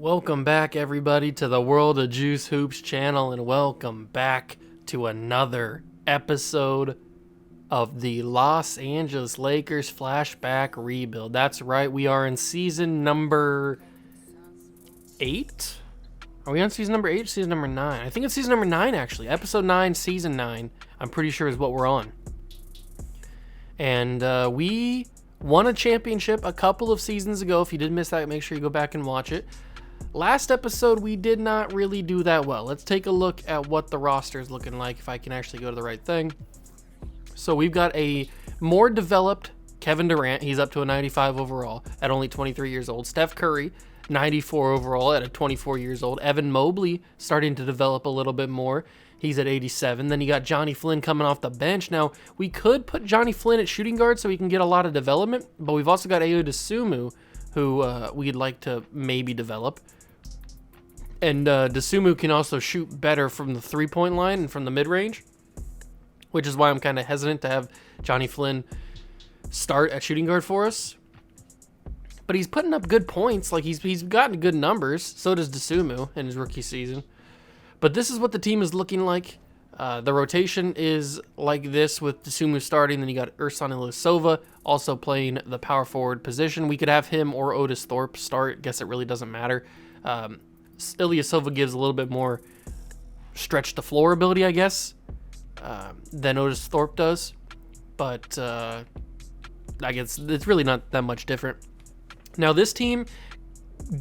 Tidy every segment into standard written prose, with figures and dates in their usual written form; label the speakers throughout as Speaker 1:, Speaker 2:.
Speaker 1: Welcome back, everybody, to the World of Juice Hoops channel, and welcome back to another episode of the Los Angeles Lakers Flashback Rebuild. That's right, we are in season number 8? Are we on season number 8 or season number 9? I think it's season number 9, actually. Episode 9, season 9, I'm pretty sure is what we're on. And we won a championship a couple of seasons ago. If you did miss that, make sure you go back and watch it. Last episode, we did not really do that well. Let's take a look at what the roster is looking like, if I can actually go to the right thing. So we've got a more developed Kevin Durant. He's up to a 95 overall at only 23 years old. Steph Curry, 94 overall at 24 years old. Evan Mobley starting to develop a little bit more. He's at 87. Then you got Johnny Flynn coming off the bench. Now, we could put Johnny Flynn at shooting guard so he can get a lot of development, but we've also got Ayo Dosunmu, who we'd like to maybe develop. And Dosunmu can also shoot better from the three-point line and from the mid-range, which is why I'm kind of hesitant to have Johnny Flynn start at shooting guard for us. But he's putting up good points. Like, he's gotten good numbers. So does Dosunmu in his rookie season. But this is what the team is looking like. The rotation is like this with Dosunmu starting. Then you got Ersan Ilyasova also playing the power forward position. We could have him or Otis Thorpe start. Guess it really doesn't matter. Ilyasova gives a little bit more stretch the floor ability, I guess, than Otis Thorpe does. But I guess it's really not that much different. Now, this team,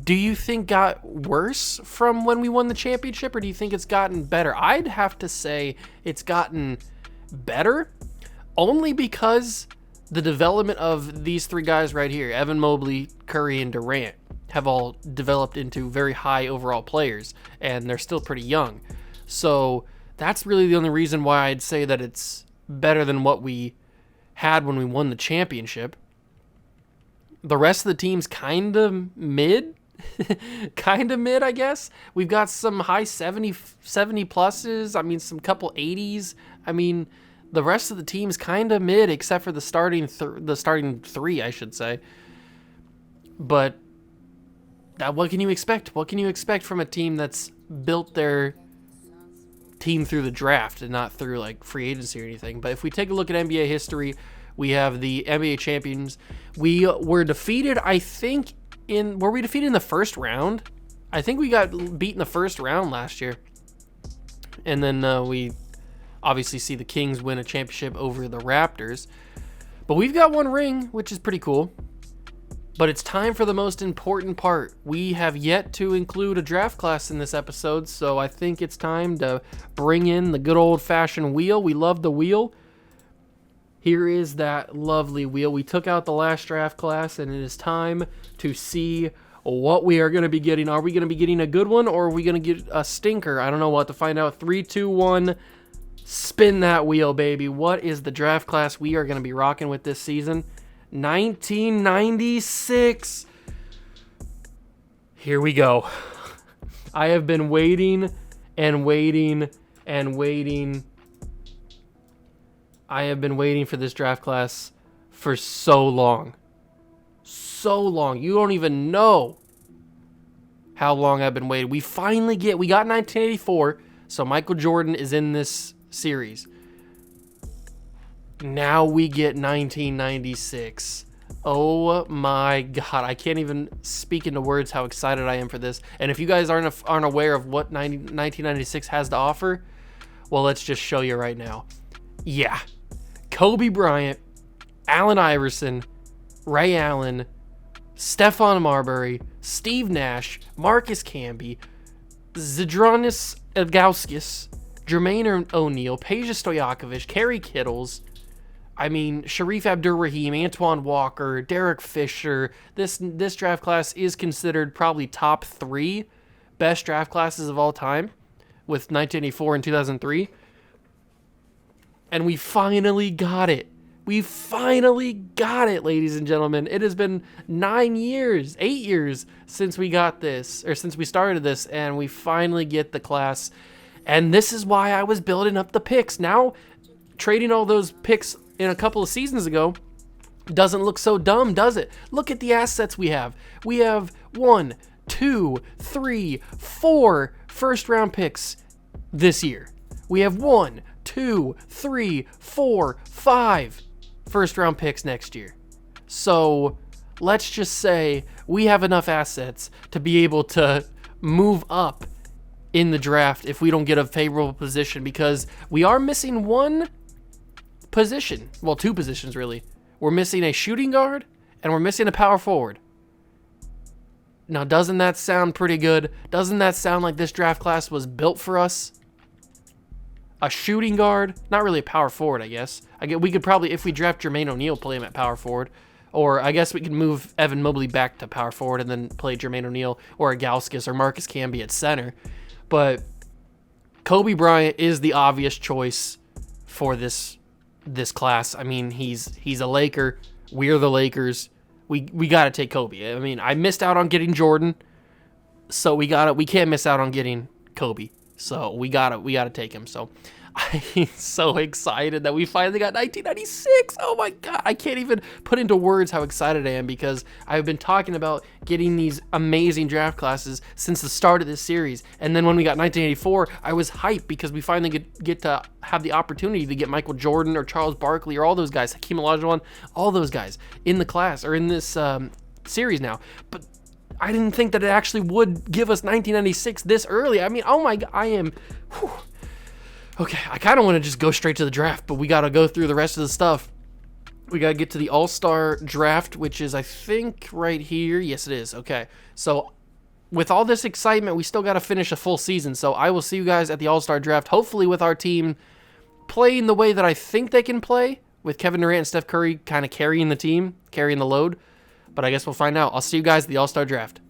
Speaker 1: do you think got worse from when we won the championship, or do you think it's gotten better? I'd have to say it's gotten better, only because the development of these three guys right here, Evan Mobley, Curry, and Durant, have all developed into very high overall players, and they're still pretty young. So that's really the only reason why I'd say that it's better than what we had when we won the championship. The rest of the team's kind of mid. Kind of mid, I guess. We've got some high 70 pluses. I mean, some couple 80s. I mean, the rest of the team's kind of mid, except for the starting three, I should say. But what can you expect? What can you expect from a team that's built their team through the draft and not through like free agency or anything? But if we take a look at NBA history, we have the NBA champions. We were defeated, I think, were we defeated in the first round? I think we got beat in the first round last year. And then we obviously see the Kings win a championship over the Raptors. But we've got one ring, which is pretty cool. But it's time for the most important part. We have yet to include a draft class in this episode, so I think it's time to bring in the good old-fashioned wheel. We love the wheel. Here is that lovely wheel. We took out the last draft class, and it is time to see what we are going to be getting. Are we going to be getting a good one, or are we going to get a stinker? I don't know. We'll have to find out. 3, 2, 1. Spin that wheel, baby. What is the draft class we are going to be rocking with this season? 1996. Here we go. I have been waiting and waiting and waiting. I have been waiting for this draft class for so long. So long. You don't even know how long I've been waiting. We got 1984, so Michael Jordan is in this series. Now we get 1996. Oh my God. I can't even speak into words how excited I am for this. And if you guys aren't aware of what 1996 has to offer, well, let's just show you right now. Yeah. Kobe Bryant, Allen Iverson, Ray Allen, Stephon Marbury, Steve Nash, Marcus Camby, Zydrunas Ilgauskas, Jermaine O'Neal, Peja Stojakovic, Kerry Kittles, Sharif Abdur-Rahim, Antoine Walker, Derek Fisher. This draft class is considered probably top 3 best draft classes of all time, with 1984 and 2003. And we finally got it. We finally got it, ladies and gentlemen. It has been 8 years since we got this, or since we started this, and we finally get the class. And this is why I was building up the picks. Now, trading all those picks in a couple of seasons ago doesn't look so dumb, does it? Look at the assets we have. We have 1, 2, 3, 4 first-round picks this year. We have 1, 2, 3, 4, 5 first-round picks next year. So let's just say we have enough assets to be able to move up in the draft if we don't get a favorable position, because we are missing one position. Well, two positions, really. We're missing a shooting guard and we're missing a power forward. Now, doesn't that sound pretty good? Doesn't that sound like this draft class was built for us? A shooting guard, not really a power forward, I guess. We could probably, if we draft Jermaine O'Neal, play him at power forward. Or I guess we could move Evan Mobley back to power forward and then play Jermaine O'Neal or a Gauskas or Marcus Camby at center. But Kobe Bryant is the obvious choice for this class. I mean, he's a Laker. We're the Lakers. We got to take Kobe. I mean, I missed out on getting Jordan, so we can't miss out on getting Kobe. So we gotta take him. So I'm so excited that we finally got 1996. Oh my God. I can't even put into words how excited I am, because I've been talking about getting these amazing draft classes since the start of this series. And then when we got 1984, I was hyped because we finally get to have the opportunity to get Michael Jordan or Charles Barkley or all those guys, Hakeem Olajuwon, all those guys in the class or in this series now. But I didn't think that it actually would give us 1996 this early. I mean, oh my God, I am... Whew. Okay, I kind of want to just go straight to the draft, but we got to go through the rest of the stuff. We got to get to the All-Star draft, which is, I think, right here. Yes, it is. Okay, so with all this excitement, we still got to finish a full season. So I will see you guys at the All-Star draft, hopefully with our team playing the way that I think they can play, with Kevin Durant and Steph Curry kind of carrying the team, carrying the load. But I guess we'll find out. I'll see you guys at the All-Star draft.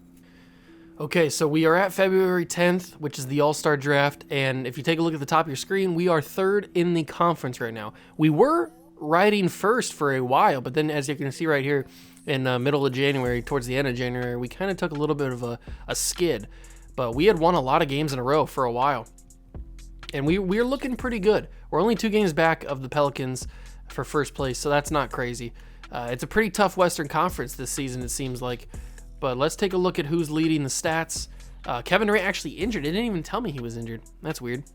Speaker 1: Okay, so we are at February 10th, which is the All-Star draft, and if you take a look at the top of your screen, we are third in the conference right now. We were riding first for a while, but then as you can see right here in the middle of January, towards the end of January, we kind of took a little bit of a skid, but we had won a lot of games in a row for a while, and we're looking pretty good. We're only 2 games back of the Pelicans for first place, so that's not crazy. It's a pretty tough Western Conference this season, it seems like. But let's take a look at who's leading the stats. Kevin Durant actually injured. It didn't even tell me he was injured. That's weird.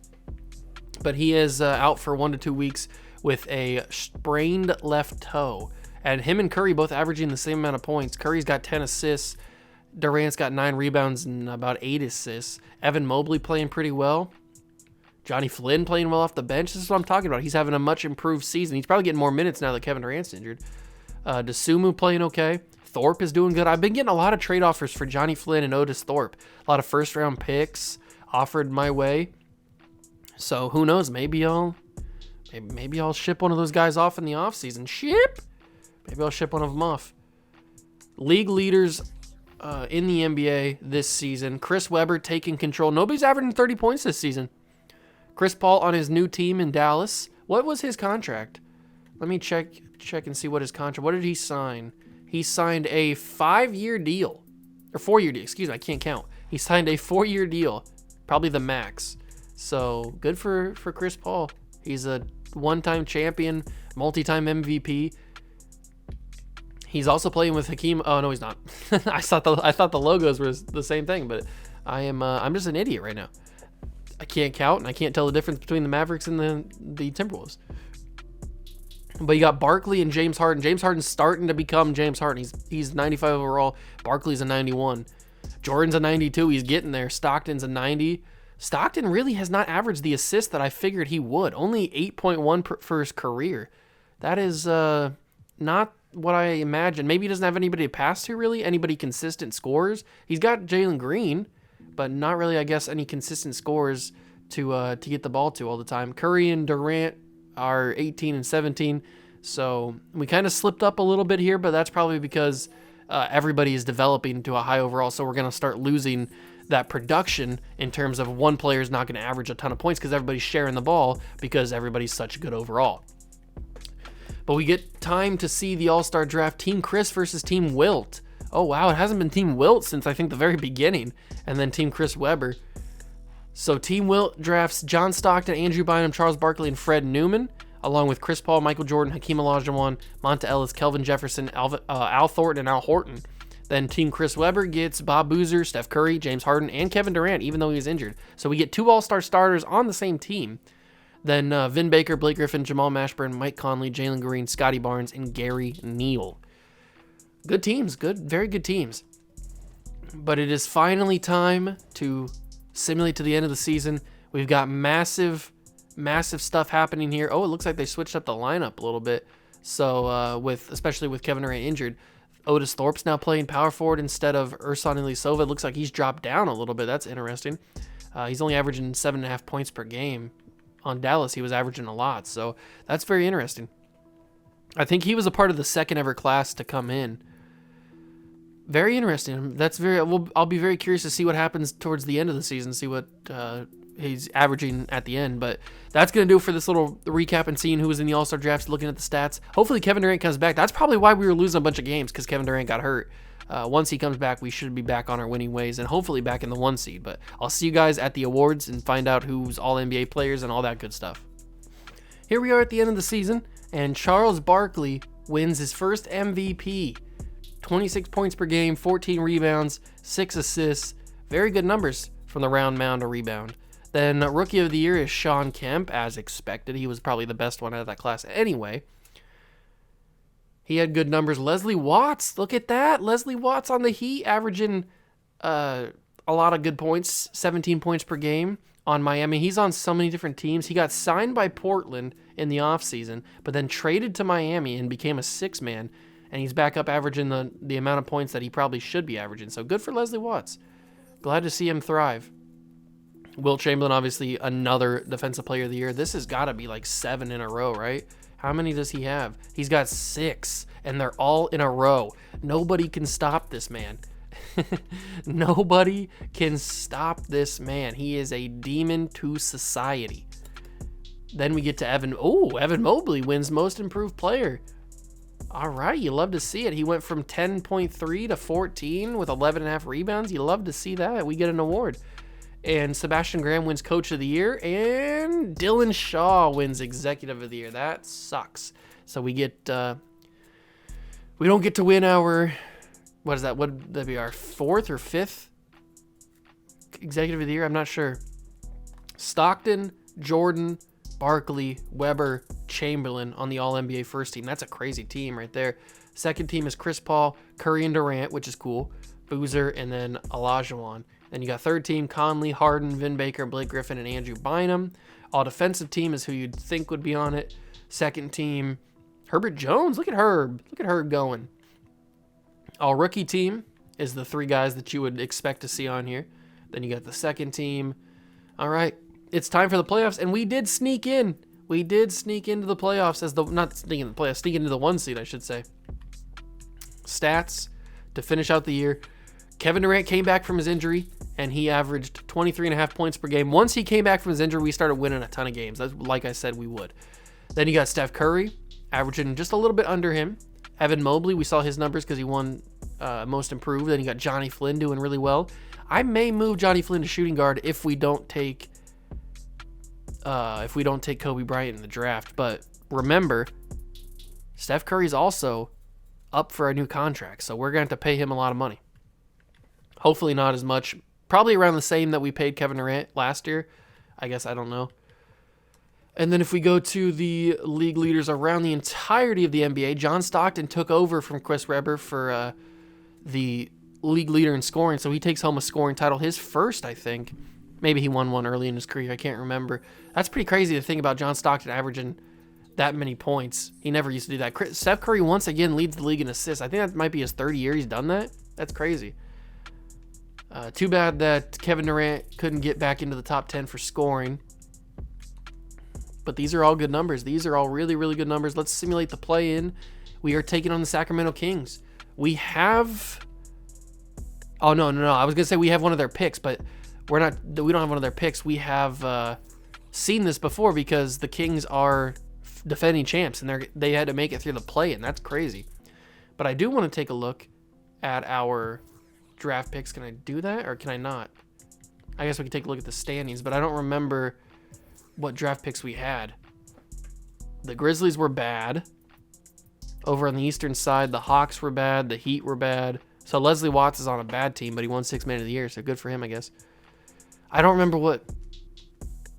Speaker 1: But he is out for 1 to 2 weeks with a sprained left toe. And him and Curry both averaging the same amount of points. Curry's got 10 assists. Durant's got 9 rebounds and about 8 assists. Evan Mobley playing pretty well. Johnny Flynn playing well off the bench. This is what I'm talking about. He's having a much improved season. He's probably getting more minutes now that Kevin Durant's injured. Dosunmu playing okay. Thorpe is doing good. I've been getting a lot of trade offers for Johnny Flynn and Otis Thorpe. A lot of first-round picks offered my way. So who knows? Maybe I'll ship one of those guys off in the offseason. Maybe I'll ship one of them off. League leaders in the NBA this season. Chris Webber taking control. Nobody's averaging 30 points this season. Chris Paul on his new team in Dallas. What was his contract? Let me check and see what his contract. What did he sign? He signed a 5-year deal, or 4-year deal. Excuse me, I can't count. He signed a 4-year deal, probably the max. So good for Chris Paul. He's a one-time champion, multi-time MVP. He's also playing with Hakeem. Oh no, he's not. I thought the logos were the same thing, but I'm just an idiot right now. I can't count and I can't tell the difference between the Mavericks and the Timberwolves. But you got Barkley and James Harden. James Harden's starting to become James Harden. He's 95 overall. Barkley's a 91. Jordan's a 92. He's getting there. Stockton's a 90. Stockton really has not averaged the assist that I figured he would. Only 8.1 for his career. That is not what I imagined. Maybe he doesn't have anybody to pass to, really. Anybody consistent scores. He's got Jalen Green, but not really, I guess, any consistent scores to get the ball to all the time. Curry and Durant are 18 and 17, so we kind of slipped up a little bit here, but that's probably because everybody is developing to a high overall, so we're going to start losing that production in terms of one player is not going to average a ton of points because everybody's sharing the ball because everybody's such good overall. But we get time to see the All-Star draft. Team Chris versus Team Wilt. Oh, wow, it hasn't been Team Wilt since I think the very beginning, and then Team Chris Webber. So Team Wilt drafts John Stockton, Andrew Bynum, Charles Barkley, and Fred Newman, along with Chris Paul, Michael Jordan, Hakeem Olajuwon, Monta Ellis, Kelvin Jefferson, Al Thornton, and Al Horton. Then Team Chris Webber gets Bob Boozer, Steph Curry, James Harden, and Kevin Durant, even though he was injured. So we get 2 all-star starters on the same team. Then Vin Baker, Blake Griffin, Jamal Mashburn, Mike Conley, Jalen Green, Scotty Barnes, and Gary Neal. Good teams. Very good teams. But it is finally time to simulate to the end of the season. We've got massive stuff happening here. Oh, it looks like they switched up the lineup a little bit. So especially with Kevin Durant injured, Otis Thorpe's now playing power forward instead of Ersan Ilyasova. It looks like he's dropped down a little bit. That's interesting. He's only averaging 7.5 points per game. On Dallas, he was averaging a lot. So that's very interesting. I think he was a part of the second ever class to come in. Very interesting. I'll be very curious to see what happens towards the end of the season, see what he's averaging at the end. But that's going to do it for this little recap and seeing who was in the All-Star drafts, looking at the stats. Hopefully Kevin Durant comes back. That's probably why we were losing a bunch of games, because Kevin Durant got hurt. Once he comes back, we should be back on our winning ways and hopefully back in the 1 seed. But I'll see you guys at the awards and find out who's All-NBA players and all that good stuff. Here we are at the end of the season, and Charles Barkley wins his first MVP. 26 points per game, 14 rebounds, 6 assists. Very good numbers from the round mound to rebound. Then Rookie of the Year is Shawn Kemp, as expected. He was probably the best one out of that class anyway. He had good numbers. Leslie Watts, look at that. Leslie Watts on the Heat, averaging a lot of good points, 17 points per game on Miami. He's on so many different teams. He got signed by Portland in the offseason, but then traded to Miami and became a 6-man. And he's back up averaging the amount of points that he probably should be averaging. So good for Leslie Watts. Glad to see him thrive. Wilt Chamberlain, obviously another Defensive Player of the Year. This has got to be like 7 in a row, right? How many does he have? He's got 6, and they're all in a row. Nobody can stop this man. Nobody can stop this man. He is a demon to society. Then we get to Evan. Oh, Evan Mobley wins Most Improved Player. All right, you love to see it. He went from 10.3 to 14 with 11.5 rebounds. You love to see that. We get an award. And Sebastian Graham wins Coach of the Year, and Dylan Shaw wins Executive of the Year. That sucks. So we don't get to win our, what is that? What would that be, our 4th or 5th Executive of the Year? I'm not sure. Stockton, Jordan, Barkley, Weber, Chamberlain on the All-NBA first team. That's a crazy team right there. Second team is Chris Paul, Curry, and Durant, which is cool. Boozer, and then Olajuwon. Then you got third team, Conley, Harden, Vin Baker, Blake Griffin, and Andrew Bynum. All defensive team is who you'd think would be on it. Second team, Herbert Jones. Look at Herb. Look at Herb going. All rookie team is the 3 guys that you would expect to see on here. Then you got the second team. All right, it's time for the playoffs, and we did sneak in. We did sneak into the playoffs sneak into the 1 seed, I should say. Stats to finish out the year. Kevin Durant came back from his injury, and he averaged 23.5 points per game. Once he came back from his injury, we started winning a ton of games. That's like I said we would. Then you got Steph Curry, averaging just a little bit under him. Evan Mobley, we saw his numbers because he won Most Improved. Then you got Johnny Flynn doing really well. I may move Johnny Flynn to shooting guard if we don't take Kobe Bryant in the draft. But remember, Steph Curry's also up for a new contract, so we're going to have to pay him a lot of money. Hopefully not as much. Probably around the same that we paid Kevin Durant last year. I guess, I don't know. And then if we go to the league leaders around the entirety of the NBA, John Stockton took over from Chris Webber for the league leader in scoring, so he takes home a scoring title. His first, I think. Maybe he won one early in his career. I can't remember. That's pretty crazy to think about John Stockton averaging that many points. He never used to do that. Steph Curry once again leads the league in assists. I think that might be his 3rd year he's done that. That's crazy. Too bad that Kevin Durant couldn't get back into the top 10 for scoring. But these are all good numbers. These are all really, really good numbers. Let's simulate the play-in. We are taking on the Sacramento Kings. We have... Oh, no. I was going to say we have one of their picks, but we don't have one of their picks. We have seen this before because the Kings are defending champs, and they had to make it through the play-in. That's crazy. But I do want to take a look at our draft picks. Can I do that, or can I not? I guess we can take a look at the standings, but I don't remember what draft picks we had. The Grizzlies were bad. Over on the eastern side, the Hawks were bad. The Heat were bad. So Leslie Watts is on a bad team, but he won 6th Man of the Year, so good for him, I guess. I don't remember what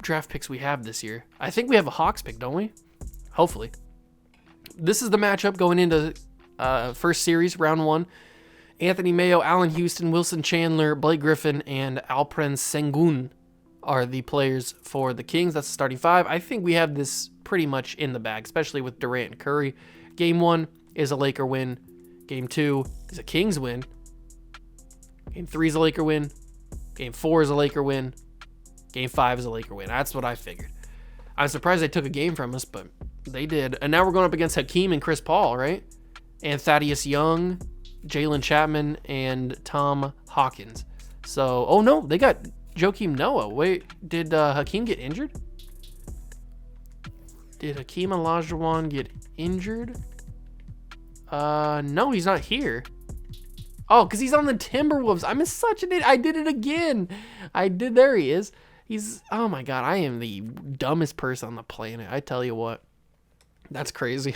Speaker 1: draft picks we have this year. I think we have a Hawks pick, don't we? Hopefully. This is the matchup going into first series, round 1. Anthony Mayo, Allen Houston, Wilson Chandler, Blake Griffin, and Alperen Sengun are the players for the Kings. That's the starting 5. I think we have this pretty much in the bag, especially with Durant and Curry. Game 1 is a Laker win. Game 2 is a Kings win. Game 3 is a Laker win. Game 4 is a Laker win. Game 5 is a Laker win. That's what I figured. I'm surprised they took a game from us, but they did. And now we're going up against Hakeem and Chris Paul, right? And Thaddeus Young, Jalen Chapman, and Tom Hawkins. So, oh no, they got Joakim Noah. Wait, did Hakeem get injured? Did Hakeem Olajuwon get injured? No, he's not here. Oh, because he's on the Timberwolves. I'm such an idiot. I did it again. There he is. Oh my God, I am the dumbest person on the planet. I tell you what. That's crazy.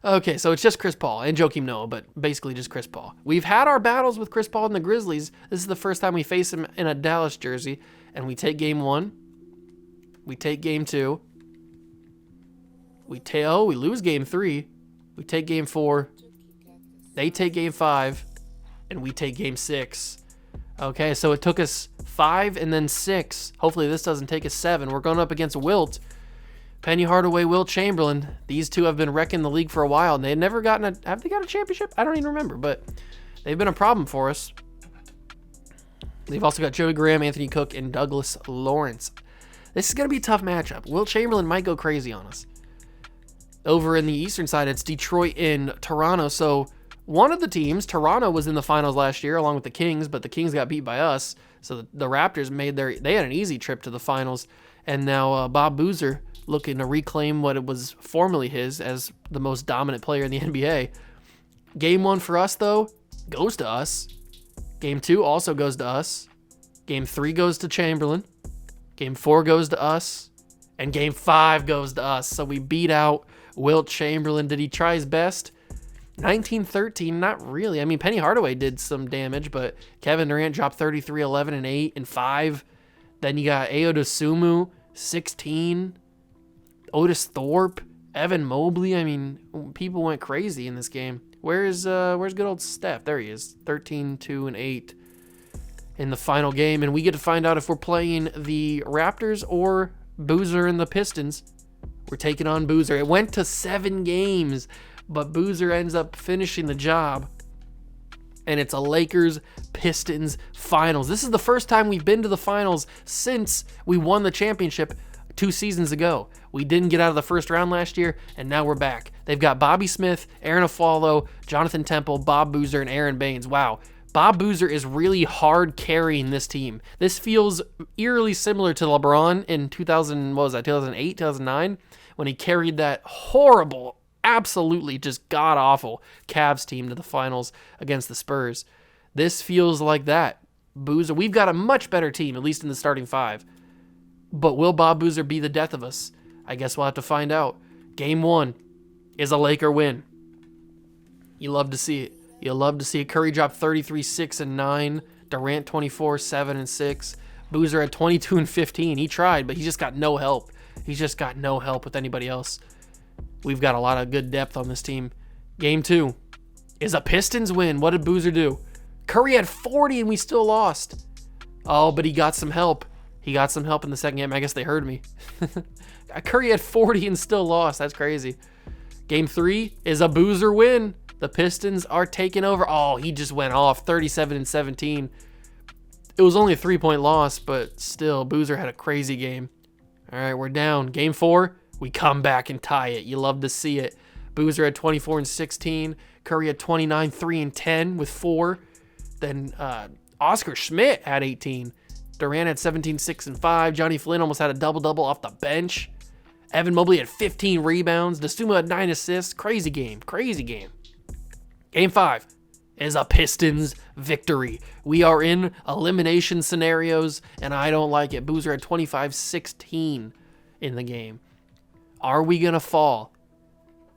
Speaker 1: Okay, so it's just Chris Paul and Joakim Noah, but basically just Chris Paul. We've had our battles with Chris Paul and the Grizzlies. This is the first time we face him in a Dallas jersey, and we take game 1. We take game 2. We lose game 3. We take game 4. They take game 5, and we take game 6. Okay, so it took us 5 and then 6. Hopefully this doesn't take us 7. We're going up against Wilt. Penny Hardaway, Wilt Chamberlain. These two have been wrecking the league for a while, and they've never gotten have they got a championship? I don't even remember, but they've been a problem for us. They've also got Joey Graham, Anthony Cook, and Douglas Lawrence. This is going to be a tough matchup. Wilt Chamberlain might go crazy on us. Over in the Eastern side, it's Detroit and Toronto. So one of the teams, Toronto, was in the finals last year along with the Kings, but the Kings got beat by us. So the Raptors they had an easy trip to the finals. And now Bob Boozer looking to reclaim what it was formerly his as the most dominant player in the NBA. Game 1 for us, though, goes to us. Game 2 also goes to us. Game 3 goes to Chamberlain. Game 4 goes to us. And Game 5 goes to us. So we beat out Wilt Chamberlain. Did he try his best? 19-13, not really. I mean, Penny Hardaway did some damage, but Kevin Durant dropped 33, 11, and 8, and 5. Then you got Ayo Dosunmu, 16. Otis Thorpe, Evan Mobley. I mean, people went crazy in this game. Where's good old Steph? There he is. 13, 2, and 8 in the final game. And we get to find out if we're playing the Raptors or Boozer and the Pistons. We're taking on Boozer. It went to 7 games, but Boozer ends up finishing the job. And it's a Lakers-Pistons finals. This is the first time we've been to the finals since we won the championship 2 seasons ago. We didn't get out of the first round last year, and now we're back. They've got Bobby Smith, Aaron Aflalo, Jonathan Temple, Bob Boozer, and Aaron Baines. Wow. Bob Boozer is really hard carrying this team. This feels eerily similar to LeBron in 2008, 2009, when he carried that horrible, absolutely just god-awful Cavs team to the finals against the Spurs. This feels like that. Boozer, we've got a much better team, at least in the starting 5. But will Bob Boozer be the death of us? I guess we'll have to find out. Game 1 is a Laker win. You love to see it. You'll love to see it. Curry dropped 33, 6, and 9. Durant 24, 7, and 6. Boozer at 22 and 15. He tried, but he just got no help. He's just got no help with anybody else. We've got a lot of good depth on this team. Game 2 is a Pistons win. What did Boozer do? Curry had 40 and we still lost. Oh, but he got some help. He got some help in the second game. I guess they heard me. Curry had 40 and still lost. That's crazy. Game 3 is a Boozer win. The Pistons are taking over. Oh, he just went off 37 and 17. It was only a 3-point loss, but still, Boozer had a crazy game. All right, we're down. Game 4, we come back and tie it. You love to see it. Boozer had 24 and 16. Curry had 29, 3, and 10 with 4. Then Oscar Schmidt had 18. Durant had 17, 6, and 5. Johnny Flynn almost had a double-double off the bench. Evan Mobley had 15 rebounds. Dosunmu had 9 assists. Crazy game. Crazy game. Game 5 is a Pistons victory. We are in elimination scenarios, and I don't like it. Boozer had 25-16 in the game. Are we going to fall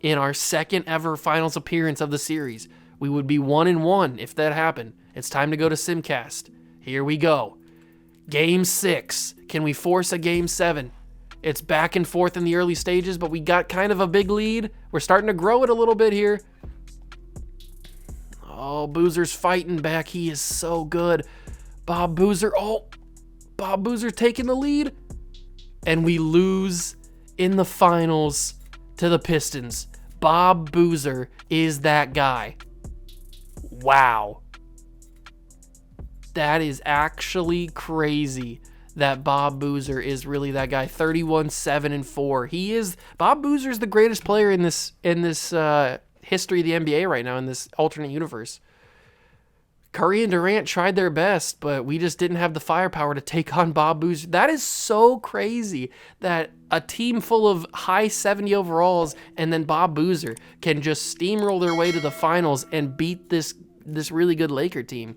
Speaker 1: in our second ever finals appearance of the series? We would be 1-1 if that happened. It's time to go to Simcast. Here we go. Game 6. Can we force a Game 7? It's back and forth in the early stages, but we got kind of a big lead. We're starting to grow it a little bit here. Oh, Boozer's fighting back. He is so good. Bob Boozer. Oh, Bob Boozer taking the lead. And we lose in the finals to the Pistons. Bob Boozer is that guy. Wow. That is actually crazy that Bob Boozer is really that guy. 31-7-4. Bob Boozer is the greatest player in this history of the NBA right now, in this alternate universe. Curry and Durant tried their best, but we just didn't have the firepower to take on Bob Boozer. That is so crazy that a team full of high 70 overalls and then Bob Boozer can just steamroll their way to the finals and beat this really good Laker team.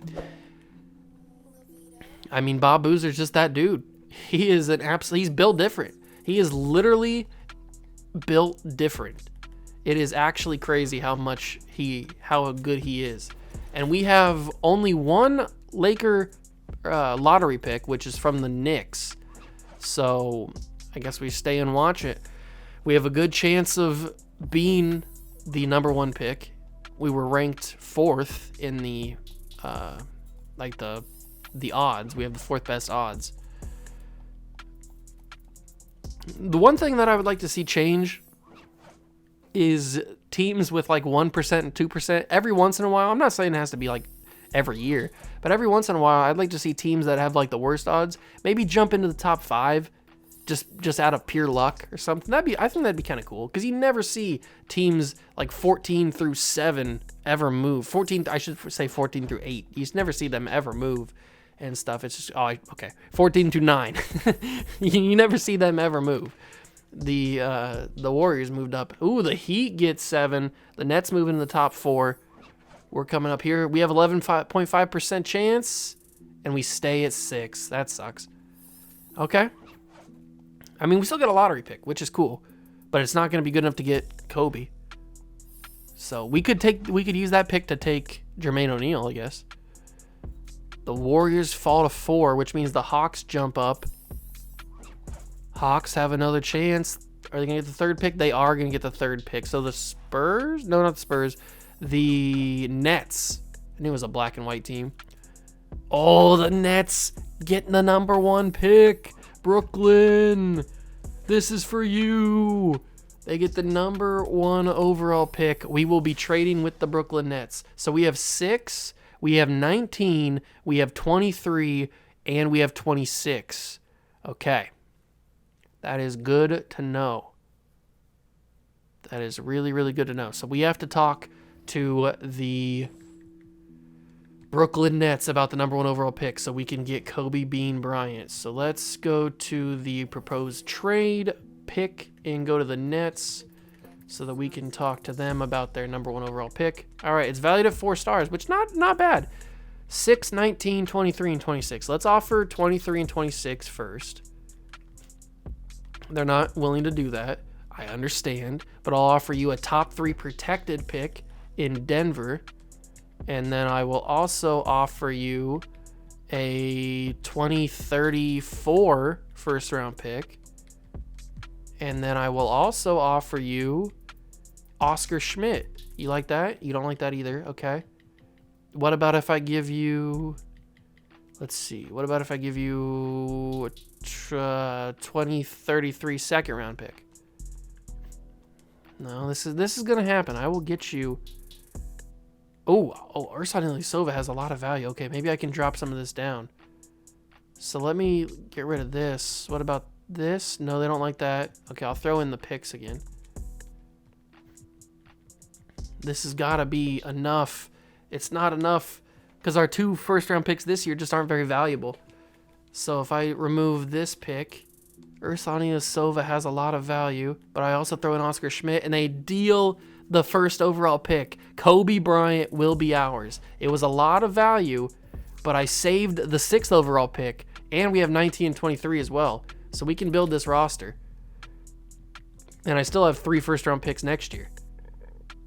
Speaker 1: I mean, Bob Boozer's just that dude. He is he's built different. He is literally built different. It is actually crazy how good he is. And we have only one Laker lottery pick, which is from the Knicks. So I guess we stay and watch it. We have a good chance of being the number 1 pick. We were ranked 4th in the odds. We have the 4th best odds. The one thing that I would like to see change is teams with like 1% and 2%. Every once in a while, I'm not saying it has to be like every year, but every once in a while, I'd like to see teams that have like the worst odds maybe jump into the top 5 just out of pure luck or something. I think that'd be kind of cool, because you never see teams like 14 through 7 ever move. 14 through 8. You just never see them ever move and stuff. It's just 14 to 9. You never see them ever move. The Warriors moved up. Ooh, the Heat get 7. The Nets move into the top 4. We're coming up here. We have 11.5% chance, and we stay at 6. That sucks. Okay. I mean, we still got a lottery pick, which is cool, but it's not going to be good enough to get Kobe. So we could use that pick to take Jermaine O'Neal, I guess. The Warriors fall to 4, which means the Hawks jump up. Hawks have another chance. Are they going to get the 3rd pick? They are going to get the 3rd pick. So the Spurs? No, not the Spurs. The Nets. I knew it was a black and white team. Oh, the Nets getting the number 1 pick. Brooklyn, this is for you. They get the number 1 overall pick. We will be trading with the Brooklyn Nets. So we have 6, we have 19, we have 23, and we have 26. Okay. That is good to know. That is really, really good to know. So we have to talk to the Brooklyn Nets about the number 1 overall pick so we can get Kobe Bean Bryant. So let's go to the proposed trade pick and go to the Nets so that we can talk to them about their number 1 overall pick. All right, it's valued at 4 stars, which not bad. 6, 19, 23, and 26. Let's offer 23 and 26 first. They're not willing to do that. I understand. But I'll offer you a top 3 protected pick in Denver. And then I will also offer you a 2034 first round pick. And then I will also offer you Oscar Schmidt. You like that? You don't like that either. Okay. What about if I give you... Let's see. What about if I give you a 2033 second round pick? No, this is gonna happen. I will get you. Oh, Ersan Ilyasova has a lot of value. Okay, maybe I can drop some of this down. So let me get rid of this. What about this? No, they don't like that. Okay, I'll throw in the picks again. This has got to be enough. It's not enough because our 2 first-round picks this year just aren't very valuable. So if I remove this pick, Ersan Ilyasova has a lot of value, but I also throw in Oscar Schmidt, and they deal the first overall pick. Kobe Bryant will be ours. It was a lot of value, but I saved the 6th overall pick, and we have 19 and 23 as well. So we can build this roster. And I still have 3 first-round picks next year.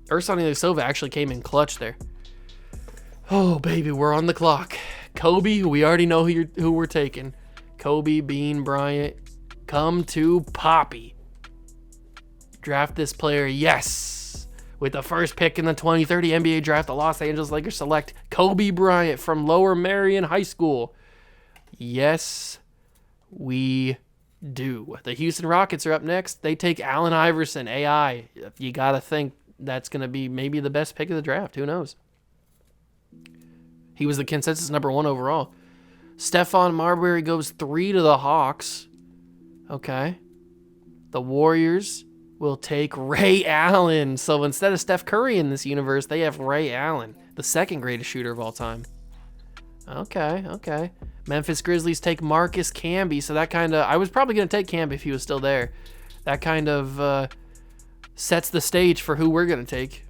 Speaker 1: Ersan Ilyasova actually came in clutch there. Oh, baby, we're on the clock. Kobe, we already know who we're taking. Kobe Bean Bryant, come to Poppy. Draft this player, yes. With the first pick in the 2030 NBA draft, the Los Angeles Lakers select Kobe Bryant from Lower Merion High School. Yes, we do. The Houston Rockets are up next. They take Allen Iverson, AI. You got to think that's going to be maybe the best pick of the draft. Who knows? He was the consensus number 1 overall. Stephon Marbury goes 3 to the Hawks. Okay. The Warriors will take Ray Allen. So instead of Steph Curry in this universe, they have Ray Allen, the second greatest shooter of all time. Okay. Memphis Grizzlies take Marcus Camby. So that kind of, I was probably going to take Camby if he was still there. That kind of sets the stage for who we're going to take.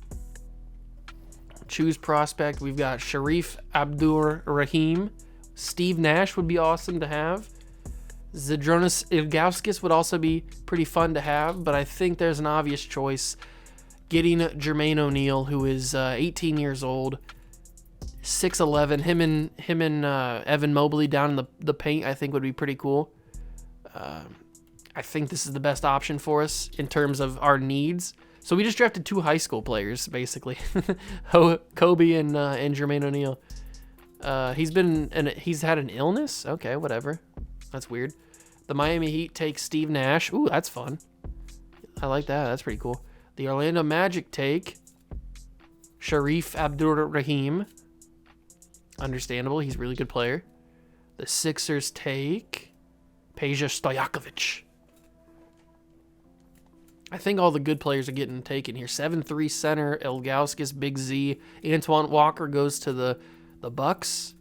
Speaker 1: Choose prospect. We've got Sharif Abdur-Rahim. Steve Nash would be awesome to have. Zydrunas Ilgauskas would also be pretty fun to have, but I think there's an obvious choice. Getting Jermaine O'Neal, who is 18 years old, 6'11". Him and Evan Mobley down in the paint, I think would be pretty cool. I think this is the best option for us in terms of our needs. So we just drafted 2 high school players, basically. Kobe and Jermaine O'Neal. He's had an illness? Okay, whatever. That's weird. The Miami Heat take Steve Nash. Ooh, that's fun. I like that. That's pretty cool. The Orlando Magic take Sharif Abdur-Rahim. Understandable. He's a really good player. The Sixers take Peja Stojakovic. I think all the good players are getting taken here. 7'3" center, Ilgauskas, Big Z. Antoine Walker goes to the Bucks.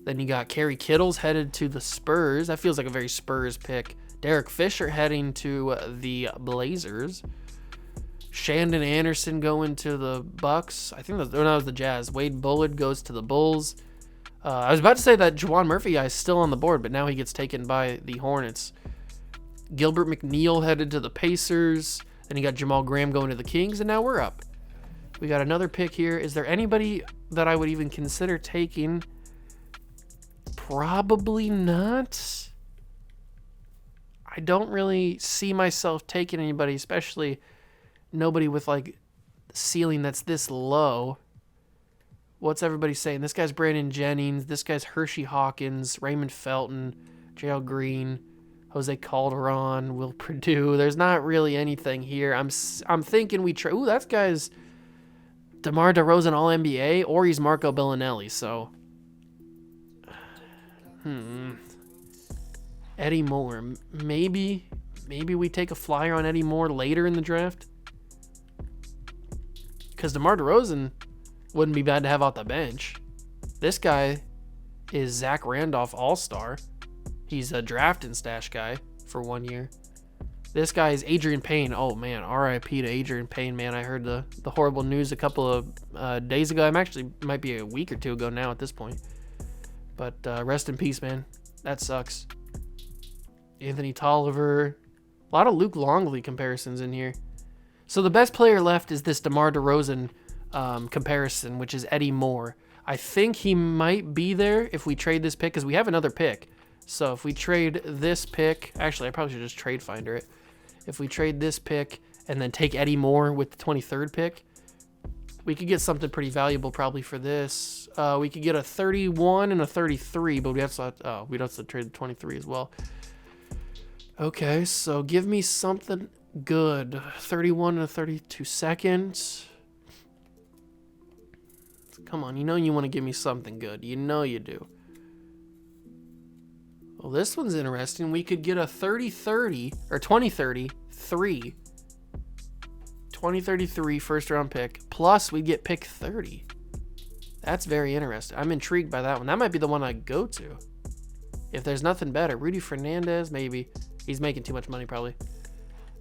Speaker 1: Then you got Kerry Kittles headed to the Spurs. That feels like a very Spurs pick. Derek Fisher heading to the Blazers. Shandon Anderson going to the Bucks. I think that was the Jazz. Wade Bullard goes to the Bulls. I was about to say that Juwan Murphy guy is still on the board, but now he gets taken by the Hornets. Gilbert McNeil headed to the Pacers. Then you got Jamal Graham going to the Kings, and now we're up. We got another pick here. Is there anybody that I would even consider taking? Probably not. I don't really see myself taking anybody, especially nobody with like the ceiling that's this low. What's everybody saying? This guy's Brandon Jennings. This guy's Hershey Hawkins, Raymond Felton, J.L. Green, Jose Calderon, Will Purdue. There's not really anything here. I'm thinking we try. Ooh, that guy's DeMar DeRozan All-NBA, or he's Marco Bellinelli. So, Eddie Moore. Maybe we take a flyer on Eddie Moore later in the draft. Because DeMar DeRozan wouldn't be bad to have off the bench. This guy is Zach Randolph All-Star. He's a draft and stash guy for 1 year. This guy is Adrian Payne. Oh, man, R.I.P. to Adrian Payne, man. I heard the horrible news a couple of days ago. Might be a week or two ago now at this point. But rest in peace, man. That sucks. Anthony Tolliver. A lot of Luke Longley comparisons in here. So the best player left is this DeMar DeRozan comparison, which is Eddie Moore. I think he might be there if we trade this pick, because we have another pick. So if we trade this pick, actually I probably should just trade finder it. If we trade this pick and then take Eddie Moore with the 23rd pick, we could get something pretty valuable probably for this. We could get a 31 and a 33, but we'd have to trade the 23 as well. Okay, so give me something good. 31 and a 32 seconds. Come on, you want to give me something good. You know you do. Well, this one's interesting. We could get a 30-30 or 20-33. 20-33 first round pick. Plus, we get pick 30. That's very interesting. I'm intrigued by that one. That might be the one I go to. If there's nothing better. Rudy Fernandez, maybe. He's making too much money, probably.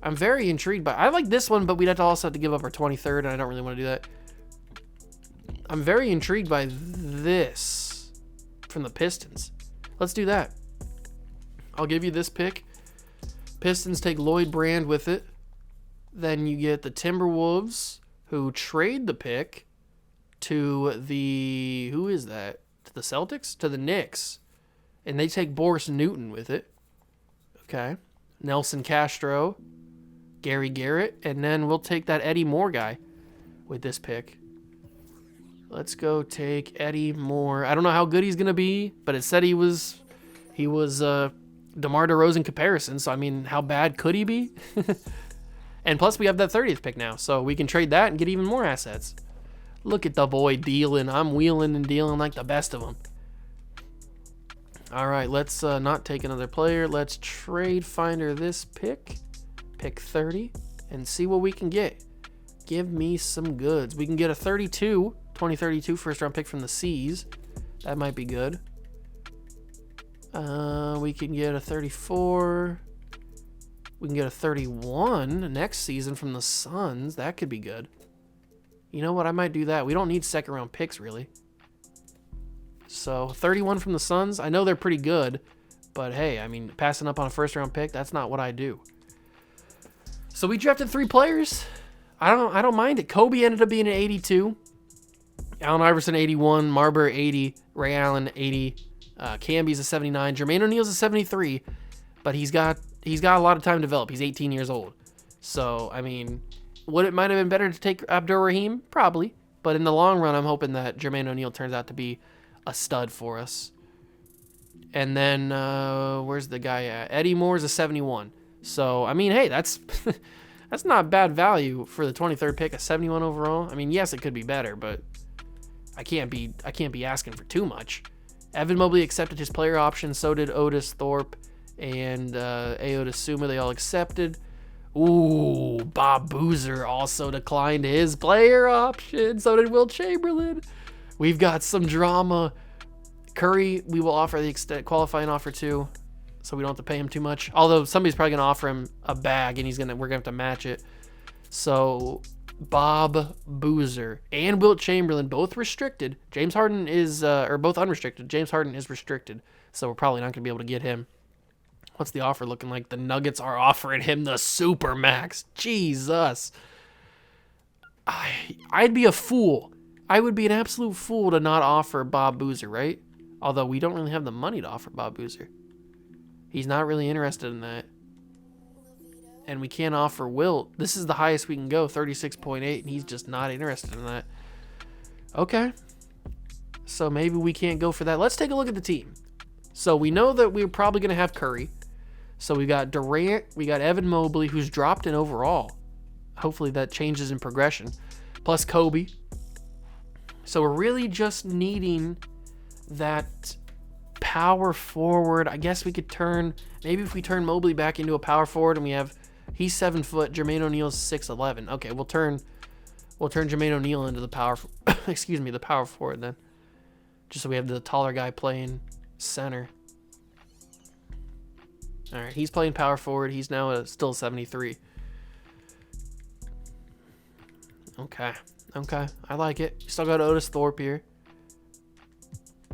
Speaker 1: I'm very intrigued by. I like this one, but we'd also have to give up our 23rd, and I don't really want to do that. I'm very intrigued by this from the Pistons. Let's do that. I'll give you this pick. Pistons take Lloyd Brand with it. Then you get the Timberwolves, who trade the pick to the, who is that? To the Celtics? To the Knicks. And they take Boris Newton with it. Okay. Nelson Castro, Gary Garrett, and then we'll take that Eddie Moore guy with this pick. Let's go take Eddie Moore. I don't know how good he's going to be, but it said he was DeMar DeRozan comparison, so I mean, how bad could he be? And plus we have that 30th pick now, so we can trade that and get even more assets. Look at the boy dealing. I'm wheeling and dealing like the best of them. All right, let's not take another player. Let's trade finder this pick 30, and see what we can get. Give me some goods. We can get a 2032 first round pick from the Seas. That might be good. We can get a 34. We can get a 31 next season from the Suns. That could be good. You know what? I might do that. We don't need second round picks, really. So 31 from the Suns. I know they're pretty good, but hey, I mean, passing up on a first round pick, that's not what I do. So we drafted 3 players. I don't mind it. Kobe ended up being an 82. Allen Iverson 81, Marbury 80, Ray Allen 80, Camby's a 79, Jermaine O'Neal's a 73, but he's got a lot of time to develop. He's 18 years old. So, I mean, would it might have been better to take Abdur Rahim? Probably. But in the long run, I'm hoping that Jermaine O'Neal turns out to be a stud for us. And then, where's the guy at? Eddie Moore's a 71. So, I mean, hey, that's that's not bad value for the 23rd pick, a 71 overall. I mean, yes, it could be better, but I can't be asking for too much. Evan Mobley accepted his player option. So did Otis Thorpe and Ayo Dosunmu. They all accepted. Ooh, Bob Boozer also declined his player option. So did Will Chamberlain. We've got some drama. Curry, we will offer the qualifying offer too, so we don't have to pay him too much. Although somebody's probably gonna offer him a bag, and we're gonna have to match it. So Bob Boozer and Wilt Chamberlain, both restricted. James Harden is, or both unrestricted. James Harden is restricted, so we're probably not going to be able to get him. What's the offer looking like? The Nuggets are offering him the super max. Jesus. I'd be a fool. I would be an absolute fool to not offer Bob Boozer, right? Although we don't really have the money to offer Bob Boozer. He's not really interested in that. And we can't offer Wilt. This is the highest we can go, 36.8, and he's just not interested in that. Okay. So maybe we can't go for that. Let's take a look at the team. So we know that we're probably going to have Curry. So we got Durant, we got Evan Mobley, who's dropped in overall. Hopefully that changes in progression. Plus Kobe. So we're really just needing that power forward. I guess we could maybe if we turn Mobley back into a power forward and we have, he's 7 foot, Jermaine O'Neal's 6'11". Okay, we'll turn Jermaine O'Neal into the power, the power forward then. Just so we have the taller guy playing center. All right, he's playing power forward. He's now still 73. Okay, I like it. Still got Otis Thorpe here.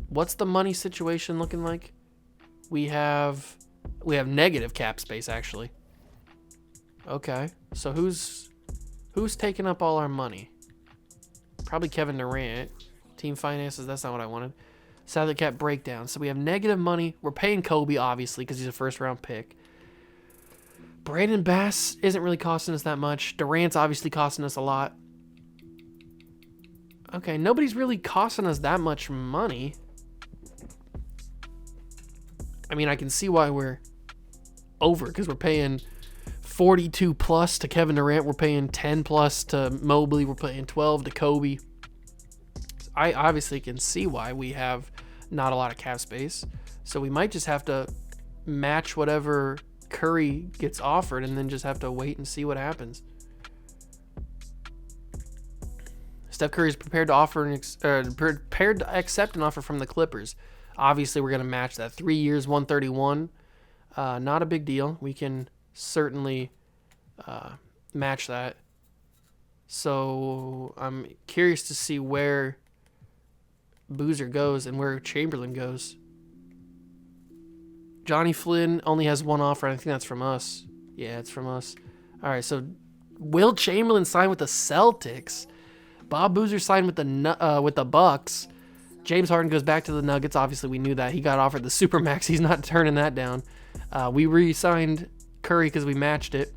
Speaker 1: What's the money situation looking like? We have negative cap space, actually. Okay, so who's taking up all our money? Probably Kevin Durant. Team finances, that's not what I wanted. Salary cap breakdown. So we have negative money. We're paying Kobe, obviously, because he's a first-round pick. Brandon Bass isn't really costing us that much. Durant's obviously costing us a lot. Okay, nobody's really costing us that much money. I mean, I can see why we're over, because we're paying 42 plus to Kevin Durant. We're paying 10 plus to Mobley. We're paying 12 to Kobe. I obviously can see why we have not a lot of cap space. So we might just have to match whatever Curry gets offered and then just have to wait and see what happens. Steph Curry is prepared to accept an offer from the Clippers. Obviously, we're going to match that. 3 years, 131. Not a big deal. We can certainly match that. So I'm curious to see where Boozer goes and where Chamberlain goes. Johnny Flynn only has one offer. I think that's from us. Yeah, it's from us. All right, so Will Chamberlain signed with the Celtics. Bob Boozer signed with the Bucks. James Harden goes back to the Nuggets. Obviously, we knew that. He got offered the Supermax. He's not turning that down. We re-signed Curry because we matched it.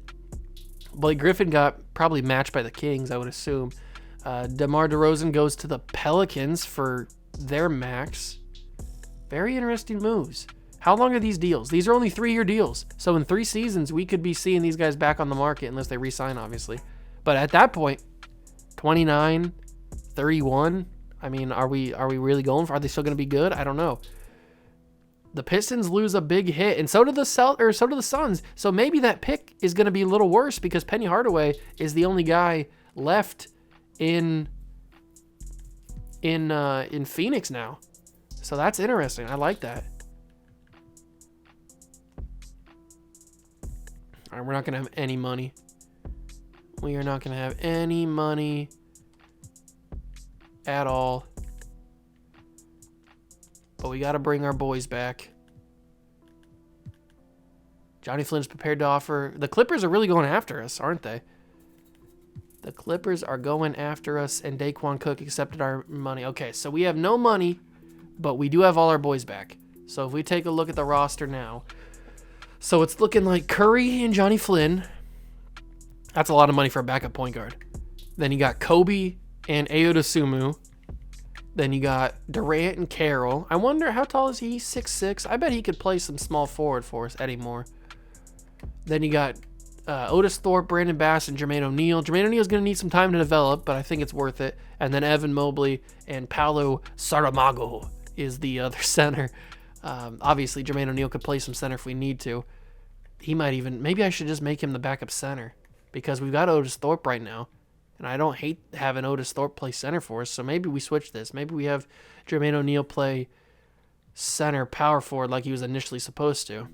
Speaker 1: Blake Griffin got probably matched by the Kings, I would assume. DeMar DeRozan goes to the Pelicans for their max. Very interesting moves. How long are these deals? These are only 3-year deals. So in 3 seasons, we could be seeing these guys back on the market unless they re-sign, obviously. But at that point, 29, 31. I mean, are we really going for? Are they still going to be good? I don't know. The Pistons lose a big hit, and so do the Suns. So maybe that pick is going to be a little worse because Penny Hardaway is the only guy left in Phoenix now. So that's interesting. I like that. All right, we're not going to have any money. We are not going to have any money at all. But we got to bring our boys back. Johnny Flynn's prepared to offer. The Clippers are really going after us, aren't they? The Clippers are going after us, and Daquan Cook accepted our money. Okay, so we have no money, but we do have all our boys back. So if we take a look at the roster now. So it's looking like Curry and Johnny Flynn. That's a lot of money for a backup point guard. Then you got Kobe and Ayo Dosunmu. Then you got Durant and Carroll. I wonder, how tall is he? 6'6". I bet he could play some small forward for us, Eddie Moore. Then you got Otis Thorpe, Brandon Bass, and Jermaine O'Neal. Jermaine O'Neal's going to need some time to develop, but I think it's worth it. And then Evan Mobley and Paolo Saramago is the other center. Obviously, Jermaine O'Neal could play some center if we need to. He might even... Maybe I should just make him the backup center because we've got Otis Thorpe right now. And I don't hate having Otis Thorpe play center for us, so maybe we switch this. Maybe we have Jermaine O'Neal play center power forward like he was initially supposed to.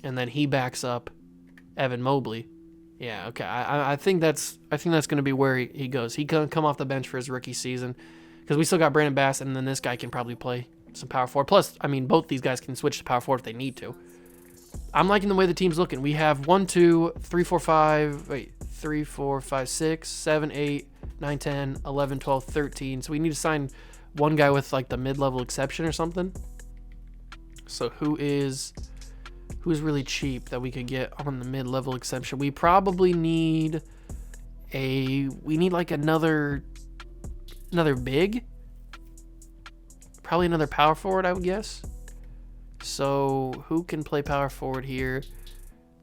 Speaker 1: And then he backs up Evan Mobley. Yeah, okay. I think that's going to be where he goes. He can come off the bench for his rookie season because we still got Brandon Bass, and then this guy can probably play some power forward. Plus, I mean, both these guys can switch to power forward if they need to. I'm liking the way the team's looking. We have 3, 4, 5, 6, 7, 8, 9, 10, 11, 12, 13. So we need to sign one guy with like the mid-level exception or something. So who is really cheap that we could get on the mid-level exception? We probably need like another big. Probably another power forward, I would guess. So who can play power forward here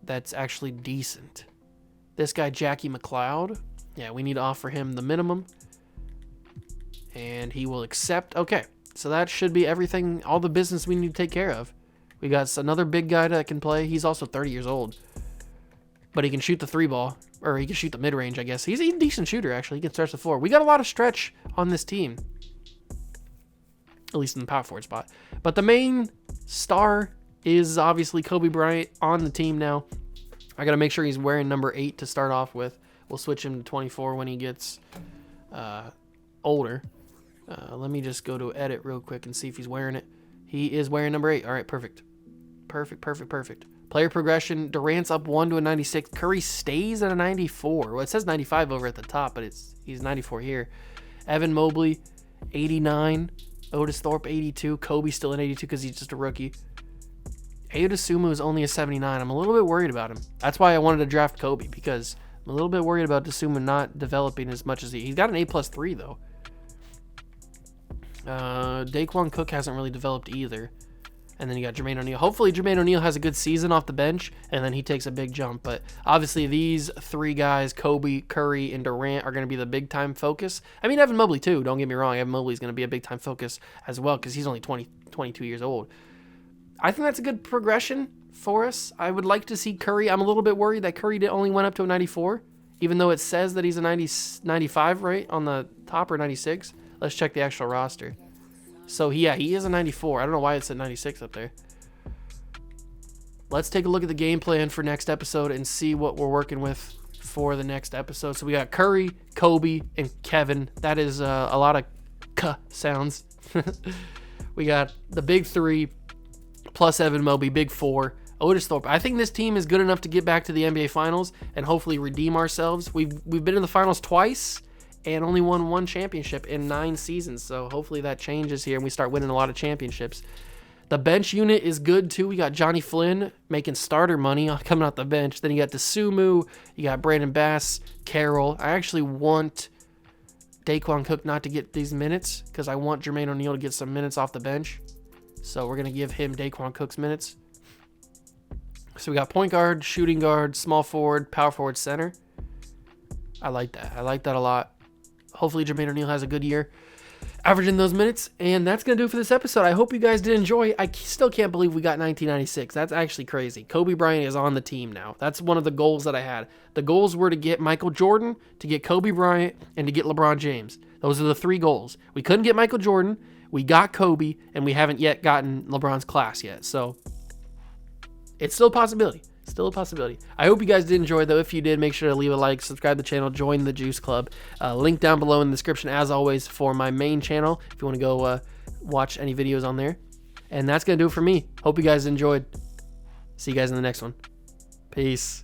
Speaker 1: that's actually decent? This guy, Jackie McLeod. Yeah, we need to offer him the minimum. And he will accept. Okay, so that should be everything, all the business we need to take care of. We got another big guy that can play. He's also 30 years old. But he can shoot the 3-ball. Or he can shoot the mid-range, I guess. He's a decent shooter, actually. He can stretch the floor. We got a lot of stretch on this team. At least in the power forward spot. But the main star is obviously Kobe Bryant on the team now. I got to make sure he's wearing number 8 to start off with. We'll switch him to 24 when he gets older. Let me just go to edit real quick and see if he's wearing it. He is wearing number 8. All right, perfect. Perfect. Player progression. Durant's up 1 to a 96. Curry stays at a 94. Well, it says 95 over at the top, but he's 94 here. Evan Mobley, 89. Otis Thorpe, 82. Kobe still an 82 because he's just a rookie. Ayo Dosunmu is only a 79. I'm a little bit worried about him. That's why I wanted to draft Kobe, because I'm a little bit worried about Dosunmu not developing as much as he's got an A+3 though. Daquan Cook hasn't really developed either. And then you got Jermaine O'Neal. Hopefully Jermaine O'Neal has a good season off the bench, and then he takes a big jump. But obviously these 3 guys, Kobe, Curry, and Durant, are going to be the big-time focus. I mean, Evan Mobley too, don't get me wrong. Evan Mobley is going to be a big-time focus as well because he's only 22 years old. I think that's a good progression for us. I would like to see Curry. I'm a little bit worried that Curry only went up to a 94, even though it says that he's a 95, right, on the top, or 96. Let's check the actual roster. So, yeah, he is a 94. I don't know why it said 96 up there. Let's take a look at the game plan for next episode and see what we're working with for the next episode. So, we got Curry, Kobe, and Kevin. That is a lot of K sounds. We got the big 3 plus Evan Mobley, big 4. Otis Thorpe. I think this team is good enough to get back to the NBA Finals and hopefully redeem ourselves. We've been in the finals twice, and only won 1 championship in 9 seasons. So hopefully that changes here and we start winning a lot of championships. The bench unit is good too. We got Johnny Flynn making starter money coming off the bench. Then you got DeSumo, you got Brandon Bass, Carroll. I actually want Daquan Cook not to get these minutes because I want Jermaine O'Neal to get some minutes off the bench. So we're going to give him Daquan Cook's minutes. So we got point guard, shooting guard, small forward, power forward, center. I like that. I like that a lot. Hopefully Jermaine O'Neal has a good year averaging those minutes. And that's going to do it for this episode. I hope you guys did enjoy. I still can't believe we got 1996. That's actually crazy. Kobe Bryant is on the team now. That's one of the goals that I had. The goals were to get Michael Jordan, to get Kobe Bryant, and to get LeBron James. Those are the 3 goals. We couldn't get Michael Jordan. We got Kobe, and we haven't yet gotten LeBron's class yet. So it's still a possibility. Still a possibility. I hope you guys did enjoy, though. If you did, make sure to leave a like, subscribe to the channel, join the Juice Club. Link down below in the description, as always, for my main channel, if you want to go watch any videos on there. And that's going to do it for me. Hope you guys enjoyed. See you guys in the next one. Peace.